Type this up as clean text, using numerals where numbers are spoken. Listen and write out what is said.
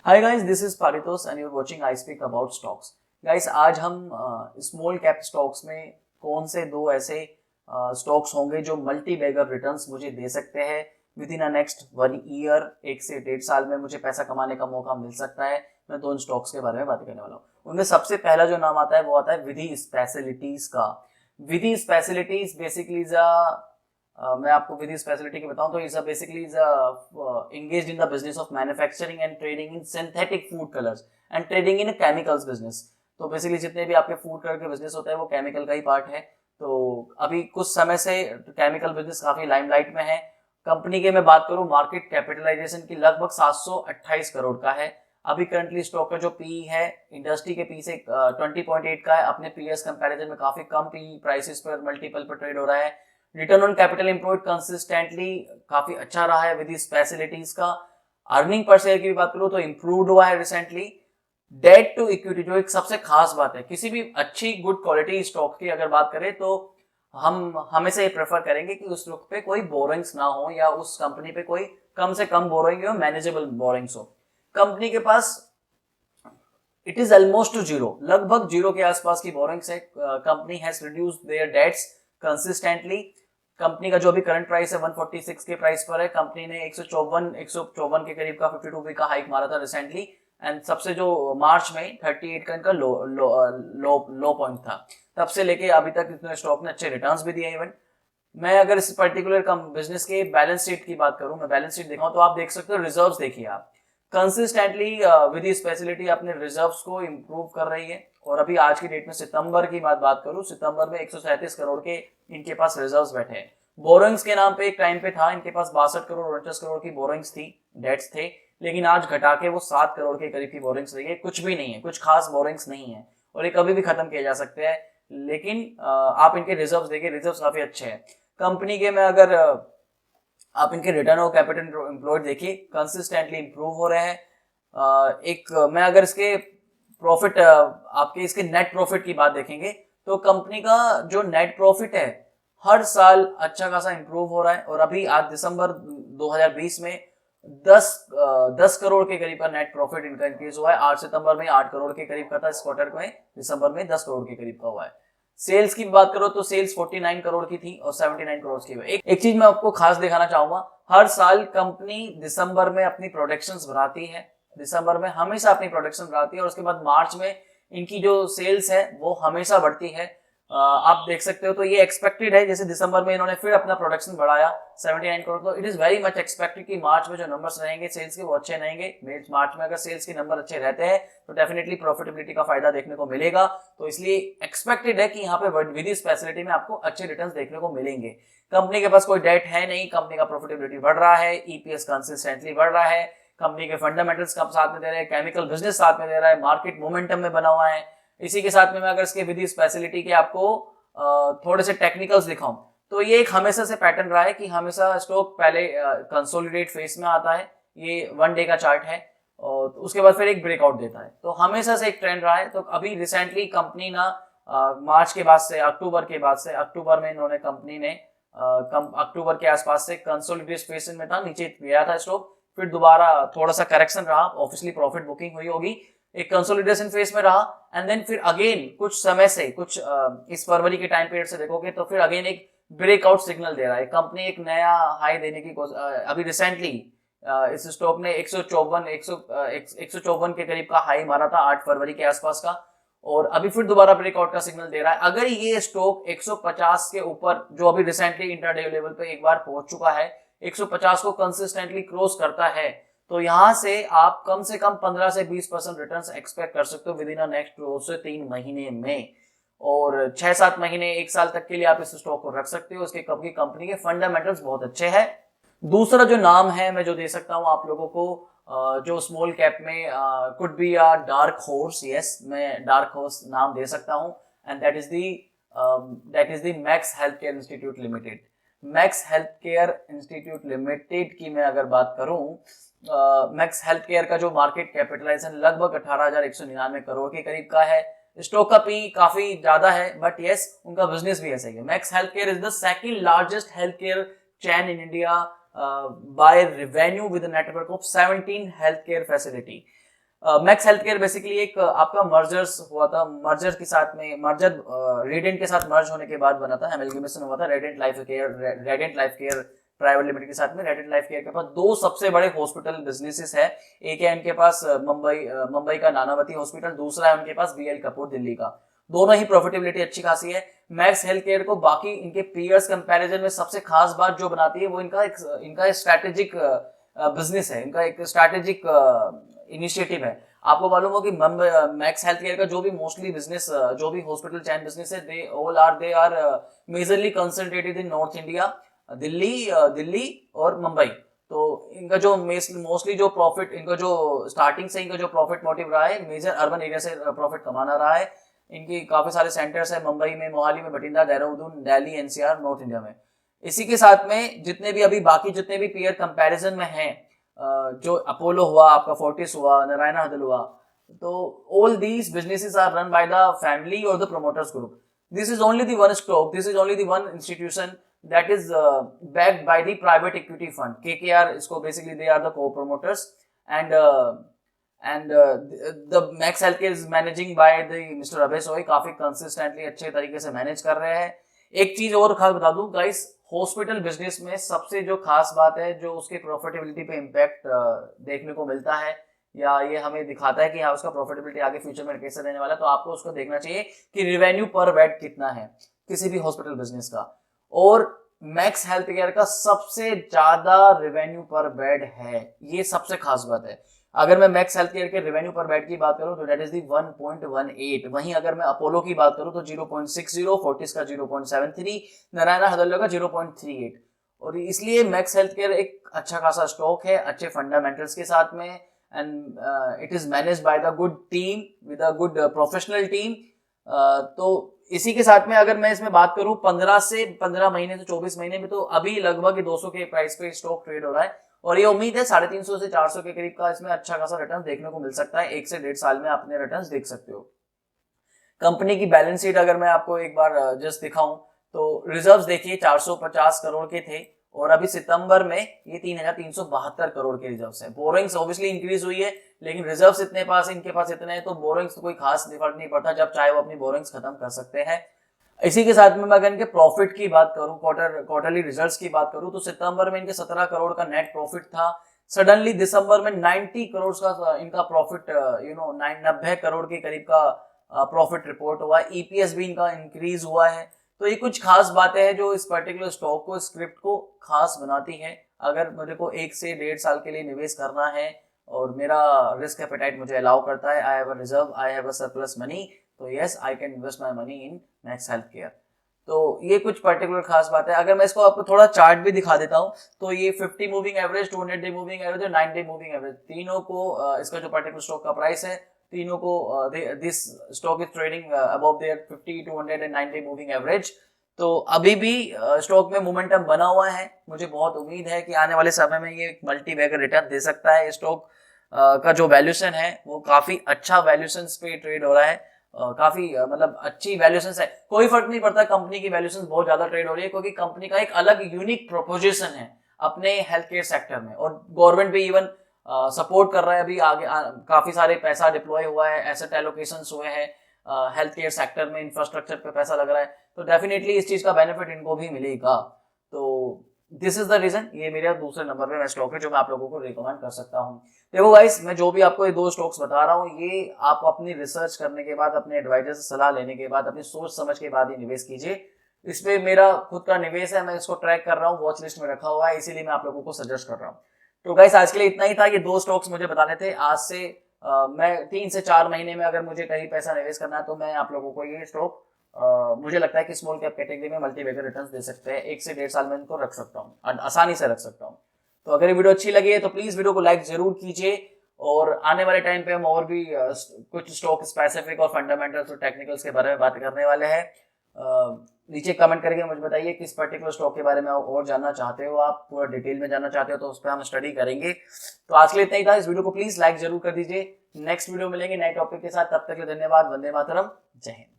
Hi guys, this is Paritosh and you are watching I speak about stocks. Guys, आज हम small cap stocks में कौन से दो ऐसे स्टॉक्स होंगे जो मल्टी बैगर रिटर्न्स मुझे दे सकते हैं with in a next 1 year. 1 से 1.5 साल में मुझे पैसा कमाने का मौका मिल सकता है। मैं दो स्टॉक्स के बारे में बात करने वाला हूँ। उनमें सबसे पहला जो नाम आता है वो आता है विधि स्पेशलिटीज का। विधि स्पेशलिटीज बेसिकली मैं आपको विद स्पेशलिटी की बताऊं तो is basically is engaged in the business of manufacturing and trading in synthetic food colors and trading in a chemicals business। तो बेसिकली जितने भी आपके फूड कलर के बिजनेस होते हैं वो केमिकल का ही पार्ट है। तो अभी कुछ समय से केमिकल बिजनेस काफी लाइमलाइट में है। कंपनी के मैं बात करूं, मार्केट कैपिटलाइजेशन की लगभग 728 करोड़ का है। अभी करंटली स्टॉक का जो पी है इंडस्ट्री के पी से 20.8 का है। अपने पीएस कंपैरिजन में काफी कम पी प्राइसेस पर मल्टीपल पर ट्रेड हो रहा है। Return on capital employed consistently काफी अच्छा रहा है विद स्पेशलिटीज का। अर्निंग पर शेयर की भी बात करूं तो इंप्रूव्ड हुआ है रिसेंटली। डेट टू इक्विटी जो एक सबसे खास बात है, किसी भी अच्छी गुड क्वालिटी स्टॉक की अगर बात करें तो हम हमेशा ये प्रेफर करेंगे कि उस स्टॉक पे कोई बोरिंग्स ना हो या उस कंपनी पे कोई कम से कम बोरिंग हो, मैनेजेबल बोरिंग्स हो। कंपनी के पास it is almost to zero, लगभग जीरो के आसपास की बोरिंग्स है। Company has reduced their debts consistently. Company का जो भी करंट प्राइस है 146 के प्राइस पर है। कंपनी ने 154 के करीब का 52 वीक का हाइक मारा था रिसेंटली। एंड सबसे जो मार्च में 38 का इनका लो पॉइंट था। तब से लेके अभी तक इतने स्टॉक ने अच्छे रिटर्न्स भी दिए। इवन मैं अगर इस पर्टिकुलर बिजनेस के बैलेंस शीट की बात करूं, मैं बैलेंस शीट दिखाऊं तो आप देख सकते हो रिजर्व्स देखिए आप। कंसिस्टेंटली विद स्पेशलिटी अपने रिजर्व्स को इंप्रूव कर रही है। और अभी आज की डेट में सितंबर की बात करूं, सितंबर में 137 करोड़ के इनके पास रिजर्व्स बैठे हैं। बोरोइंग्स के नाम पे एक टाइम पे था इनके पास 62 करोड़ 49 करोड़ की बोरोइंग्स थी, डेट्स थे। लेकिन आज घटा के वो 7 करोड़ के करीब की बोरोइंग्स रही है। कुछ भी नहीं है, कुछ खास बोरोइंग्स नहीं है और ये कभी भी खत्म किए जा सकते हैं। लेकिन आप इनके रिजर्व्स देखिए, रिजर्व्स काफी अच्छे हैं कंपनी के। मैं अगर आप इनके रिटर्न ऑन कैपिटल एम्प्लॉयड देखिए, कंसिस्टेंटली इंप्रूव हो रहे हैं। मैं अगर इसके प्रॉफिट आपके इसके नेट प्रॉफिट की बात देखेंगे तो कंपनी का जो नेट प्रॉफिट है हर साल अच्छा खासा इंप्रूव हो रहा है। और अभी आज दिसंबर 2020 में 10 करोड़ के करीब का नेट प्रॉफिट इनका इंक्रीज हुआ है। 8 सितंबर में 8 करोड़ के करीब का था इस क्वार्टर में, दिसंबर में 10 करोड़ के करीब का हुआ है। सेल्स की बात करो तो सेल्स 49 करोड़ की थी और 79 करोड़ की हुई। एक चीज मैं आपको खास दिखाना चाहूंगा, हर साल कंपनी दिसंबर में अपनी प्रोडक्शंस बढ़ाती है। दिसंबर में हमेशा अपनी प्रोडक्शन बढ़ाती है और उसके बाद मार्च में इनकी जो सेल्स है वो हमेशा बढ़ती है। आप देख सकते हो तो ये एक्सपेक्टेड है। जैसे दिसंबर में इन्होंने फिर अपना प्रोडक्शन बढ़ाया 79 करोड़, तो it is very much expected कि मार्च में जो नंबर्स रहेंगे सेल्स के वो अच्छे रहेंगे। मार्च में अगर सेल्स के नंबर अच्छे रहते हैं तो डेफिनेटली प्रॉफिटेबिलिटी का फायदा देखने को मिलेगा। तो इसलिए एक्सपेक्टेड है कि यहाँ पे विद स्पेशलिटी में आपको अच्छे रिटर्न्स देखने को मिलेंगे। कंपनी के पास कोई डेट है नहीं, कंपनी का प्रॉफिटेबिलिटी बढ़ रहा है, ईपीएस कंसिस्टेंटली बढ़ रहा है, कंपनी के फंडामेंटल्स का साथ में दे रहे हैं, केमिकल बिजनेस साथ में दे रहा है, मार्केट मोमेंटम में बना हुआ है। इसी के साथ में मैं अगर इसके विधि स्पेशलिटी के आपको थोड़े से टेक्निकल्स दिखाऊं तो ये एक हमेशा से पैटर्न रहा है कि हमेशा स्टॉक पहले कंसोलिडेट फेस में आता है। ये 1 डे का चार्ट है और उसके बाद फिर एक ब्रेकआउट देता है। तो हमेशा से एक ट्रेंड रहा है। तो अभी रिसेंटली कंपनी ना मार्च के बाद से अक्टूबर में इन्होंने कंपनी ने अक्टूबर के आसपास से कंसोलिडेट फेस में था, नीचे गया था स्टॉक, फिर दोबारा थोड़ा सा करेक्शन रहा, ऑब्वियसली प्रॉफिट बुकिंग हुई होगी, एक कंसोलिडेशन फेज में रहा। एंड देन फिर अगेन कुछ समय से इस फरवरी के टाइम पीरियड से देखोगे तो फिर अगेन एक ब्रेकआउट सिग्नल दे रहा है। कंपनी एक नया हाई देने की अभी रिसेंटली इस स्टॉक ने 154 के करीब का हाई मारा था 8 फरवरी के आसपास का, और अभी फिर दोबारा ब्रेकआउट का सिग्नल दे रहा है। अगर ये स्टॉक 150 के ऊपर, जो अभी रिसेंटली इंटरडे लेवल पे एक बार पहुंच चुका है, 150 को कंसिस्टेंटली क्रॉस करता है तो यहां से आप कम से कम 15 से 20% रिटर्न्स एक्सपेक्ट कर सकते हो विद इन नेक्स्ट 2 से 3 महीने में। और 6-7 महीने 1 साल तक के लिए आप इस स्टॉक को रख सकते हो। इसके कंपनी के फंडामेंटल्स बहुत अच्छे हैं। दूसरा जो नाम है मैं जो दे सकता हूं आप लोगों को, जो स्मॉल कैप में could be a dark horse, yes मैं डार्क हॉर्स नाम दे सकता हूं, and that is the max Health care institute limited. Max Health care institute limited की मैं अगर बात करूं, मैक्स हेल्थ केयर का जो मार्केट कैपिटलाइजेशन लगभग 18,199 करोड़ के करीब का है। स्टॉक का पी काफी ज्यादा है बट यस उनका बिजनेस भी ऐसा ही है। Max Health care is the second largest health care chain in India by revenue with a network of 17 healthcare facility। Max Health care basically एक आपका मर्जर्स हुआ था, मर्जर के साथ में मर्जर रेडियंट के साथ मर्ज होने के बाद बना था, एमएलगेमेशन हुआ था radiant life care private limited के साथ में। रेडियंट लाइफ केयर के पास दो सबसे बड़े हॉस्पिटल बिजनेसेस है, एक है इनके पास मुंबई का नानावती हॉस्पिटल, दूसरा है उनके पास बीएल कपूर दिल्ली का। दोनों ही प्रॉफिटेबिलिटी अच्छी खासी है। मैक्स हेल्थ केयर को बाकी इनके पीयर्स कंपैरिजन में सबसे खास बात जो बनाती है वो इनका स्ट्रैटेजिक बिजनेस है, इनका एक स्ट्रैटेजिक इनिशिएटिव है। आपको मालूम हो कि मैक्स हेल्थ केयर का जो भी मोस्टली बिजनेस, जो भी हॉस्पिटल चैन बिजनेस है, they are majorly concentrated in north India, Delhi और मुंबई। तो इनका जो मोस्टली जो प्रॉफिट, इनका जो स्टार्टिंग से इनका जो प्रॉफिट मोटिव रहा है, मेजर अर्बन एरिया से प्रॉफिट कमाना रहा है। इनकी काफी सारे सेंटर्स है मुंबई में, मोहाली में, Bathinda, Dehradun, Delhi, NCR, north India में। इसी के साथ में जितने भी अभी बाकी जितने भी पीयर कंपैरिजन में हैं, जो अपोलो हुआ, आपका फोर्टिस हुआ, नारायण हृदय हुआ, तो all these businesses are run by the family और the promoters group. This is only the one stock, this is only the one institution that is backed by the private equity fund KKR, इसको basically they are the co-promoters, and the Max Healthcare is managing by the Mr. Abhay Soy, काफी consistently अच्छे तरीके से manage कर रहे हैं। एक चीज और खास बता दूं गाइस, हॉस्पिटल बिजनेस में सबसे जो खास बात है, जो उसके प्रॉफिटेबिलिटी पे इम्पैक्ट देखने को मिलता है, या ये हमें दिखाता है कि हाँ उसका प्रॉफिटेबिलिटी आगे फ्यूचर में कैसे रहने वाला है, तो आपको उसको देखना चाहिए कि रिवेन्यू पर बेड कितना है किसी भी हॉस्पिटल बिजनेस का। और मैक्स हेल्थ केयर का सबसे ज्यादा रेवेन्यू पर बेड है, ये सबसे खास बात है। अगर मैं मैक्स हेल्थ केयर के रेवेन्यू पर बेड की बात करूं तो दैट इज दी 1.18। वहीं अगर मैं अपोलो की बात करूं तो 0.60, फोर्टिस का 0.73, नारायण हृदय का 0.38। और इसलिए मैक्स हेल्थ केयर एक अच्छा खासा स्टॉक है, अच्छे फंडामेंटल्स के साथ में, and it is managed by the good team with a good professional team. तो इसी के साथ में अगर मैं इसमें बात करूं 15 महीने से 24 महीने में, तो अभी लगभग 200 के प्राइस पे स्टॉक ट्रेड हो रहा है, और ये उम्मीद है 350 से 400 के करीब का इसमें अच्छा खासा रिटर्न देखने को मिल सकता है। 1 से 1.5 साल में अपने रिटर्न देख सकते हो। कंपनी की बैलेंस शीट अगर मैं आपको एक बार जस्ट दिखाऊं तो रिजर्व्स देखिए 450 करोड़ के थे, और अभी सितंबर में ये 3372 करोड़ के रिजर्व्स हैं। बोरोइंग्स ऑब्वियसली इंक्रीज हुई है, लेकिन रिजर्व्स इनके पास इतने हैं, तो बोरोइंग्स तो कोई खास फर्क नहीं पड़ता, जब चाहे वो अपनी बोरोइंग्स खत्म कर सकते हैं। इसी के साथ में मैं अगर इनके प्रॉफिट की बात करूं, क्वार्टरली रिजल्ट्स की बात करूं, तो सितंबर में इनके 17 करोड़ का नेट प्रॉफिट था। सडनली दिसंबर में 90 करोड़ का इनका प्रॉफिट, 90 करोड़ के करीब का प्रॉफिट रिपोर्ट हुआ। ईपीएस भी इनका इंक्रीज हुआ है। तो ये कुछ खास बातें हैं जो इस पर्टिकुलर स्टॉक को, स्क्रिप्ट को खास बनाती है। अगर मेरे को 1 से 1.5 साल के लिए निवेश करना है और मेरा रिस्क एपेटाइट मुझे अलाउ करता है, I have a reserve, I have a surplus money, तो yes I can invest my money in Max Health Care. तो ये कुछ पर्टिकुलर खास बात है। अगर मैं इसको आपको थोड़ा चार्ट भी दिखा देता हूँ, तो ये 50 moving average, 200 day moving average और 9 डे मूविंग एवरेज, तीनों को इसका जो पर्टिकुलर स्टॉक का प्राइस है, तीनों को this stock is trading above their 50, 200 and 9 day moving average. तो अभी भी स्टॉक में मोमेंटम बना हुआ है। मुझे बहुत उम्मीद है कि आने वाले समय में ये मल्टी बैगर रिटर्न दे सकता है। स्टॉक का जो वैल्यूएशन है वो काफी अच्छा वैल्यूएशन पे ट्रेड हो रहा है, काफी मतलब अच्छी वैल्यूएशन है। कोई फर्क नहीं पड़ता कंपनी की वैल्यूएशन बहुत ज्यादा ट्रेड हो रही है, क्योंकि कंपनी का एक अलग यूनिक प्रोपोजिशन है अपने हेल्थ केयर सेक्टर में, और गवर्नमेंट भी इवन सपोर्ट कर रहा है। अभी आगे काफी सारे पैसा डिप्लॉय हुआ है, एसेट एलोकेशंस हुए हैं हेल्थ केयर सेक्टर में, इंफ्रास्ट्रक्चर पे पैसा लग रहा है, तो डेफिनेटली इस चीज का बेनिफिट इनको भी मिलेगा। तो दिस इज द रीजन, ये मेरा दूसरे नंबर पे मैं स्टॉक है जो मैं आप लोगों को रिकमेंड कर सकता हूँ। देखो गाइस, मैं जो भी आपको ये 2 स्टॉक्स बता रहा हूँ, ये आप अपनी रिसर्च करने के बाद, अपने एडवाइजर से सलाह लेने के बाद, अपनी सोच समझ के बाद ही निवेश कीजिए। इस पे मेरा खुद का निवेश है, मैं इसको ट्रैक कर रहा हूँ, वॉच लिस्ट में रखा हुआ है, इसीलिए मैं आप लोगों को सजेस्ट कर रहा हूँ। तो गाइस आज के लिए इतना ही था, ये 2 स्टॉक्स मुझे बताने थे। आज से मैं 3 से 4 महीने में अगर मुझे कहीं पैसा निवेश करना है, तो मैं आप लोगों को ये स्टॉक मुझे लगता है कि स्मॉल कैप कैटेगरी में मल्टी बैगर रिटर्न्स दे सकते हैं। 1 से 1.5 साल में इनको रख सकता हूँ, आसानी से रख सकता हूँ। तो अगर ये वीडियो अच्छी लगी है तो प्लीज वीडियो को लाइक जरूर कीजिए, और आने वाले टाइम पे हम और भी कुछ स्टॉक स्पेसिफिक और फंडामेंटल्स और टेक्निकल्स के बारे में बात करने वाले हैं। नीचे कमेंट करके मुझे बताइए किस पर्टिकुलर स्टॉक के बारे में और जानना चाहते हो, आप पूरा डिटेल में जानना चाहते हो, तो उस पर हम स्टडी करेंगे। तो आज के लिए इतना ही था। इस वीडियो को प्लीज लाइक जरूर कर दीजिए। नेक्स्ट वीडियो मिलेंगे नए टॉपिक के साथ, तब तक के लिए धन्यवाद। वंदे मातरम, जय हिंद।